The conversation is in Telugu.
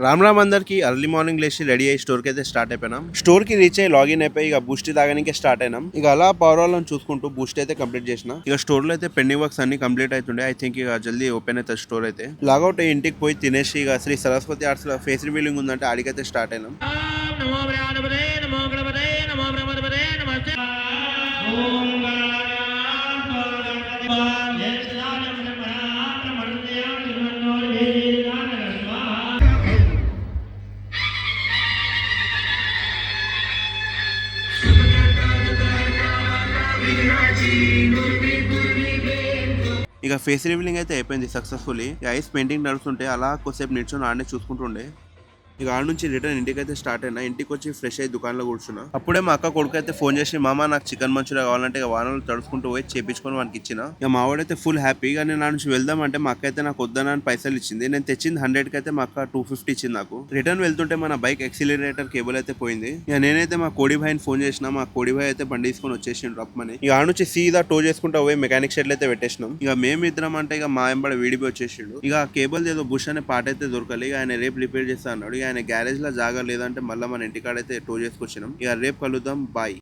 రామ్ రామ్ అందరికి అర్లీ మార్నింగ్ లేచి రెడీ అయ్యి స్టోర్ కి అయితే స్టార్ట్ అయిపోయినాం. స్టోర్ కి రీచ్ అయ్యి లాగిన్ అయిపోయి ఇక బూస్ట్ తాగడానికి స్టార్ట్ అయినాం. ఇక అలా పవరాలను చూసుకుంటూ బూస్ట్ అయితే కంప్లీట్ చేసిన. ఇక స్టోర్ లో అయితే పెండింగ్ వర్క్స్ అన్ని కంప్లీట్ అవుతుండే. ఐ థింక్ ఇక జల్దీ ఓపెన్ అవుతుంది స్టోర్ అయితే. లాగౌట్ అయ్యి ఇంటికి పోయి తినేసి ఇక శ్రీ సరస్వతి ఆర్ట్స్ లో ఫేస్ రివీలింగ్ ఉందంటే ఆడికైతే స్టార్ట్ అయినాం. ఇక ఫేస్ రివీలింగ్ అయితే అయిపోయింది సక్సెస్ఫుల్లీ. ఐస్ పెయింటింగ్ నడుస్తుంటే అలా కొద్దిసేపు నిల్చొని ఆడనే చూసుకుంటుండే. ఇక ఆడ నుంచి రిటర్న్ ఇంటికి అయితే స్టార్ట్ అయినా. ఇంటికి వచ్చి ఫ్రెష్ అయ్యి దుకాణంలో కూర్చున్నా. అప్పుడే మా అక్క కొడుకు అయితే ఫోన్ చేసి మామ నాకు చికెన్ మంచూరియా కావాలంటే ఇక వానలు తడుచుకుంటూ పోయి చేపించుకొని వానికి ఇచ్చిన. ఇక మా వాడైతే ఫుల్ హ్యాపీగా నేను నా నుంచి వెళ్దాం అంటే మా అక్క అయితే నాకు వద్దనని పైసలు ఇచ్చింది. నేను తెచ్చింది 100 కి అయితే మా అక్క 250 ఇచ్చింది నాకు. రిటర్న్ వెళ్తుంటే మన బైక్ ఎక్సిలరేటర్ కేబుల్ అయితే పోయింది. ఇక నేనైతే మా కోడి భాయ్ని ఫోన్ చేసిన. మా కోడి భాయ్ అయితే బండి తీసుకొని వచ్చేసిండు రప్పమని. ఇక ఆడ నుంచి సీదా టో చేసుకుంటా పోయి మెకానిక్ షెడ్ అయితే పెట్టేసినాం. ఇక మేమిద్దరం అంటే ఇక మా ఎంబడ వీడిపో వచ్చేసిండు. ఇక కేబుల్ ఏదో బుష్ అనే పార్ట్ అయితే దొరకాలి. ఇక ఆయన రేపు రిపేర్ చేస్తా అన్నాడు. ఇక ఆయన గ్యారేజ్ లో జాగా లేదంటే మళ్ళీ మన ఇంటికాడైతే టో చేసుకొచ్చినాం. ఇక రేపు కలుద్దాం. బాయ్.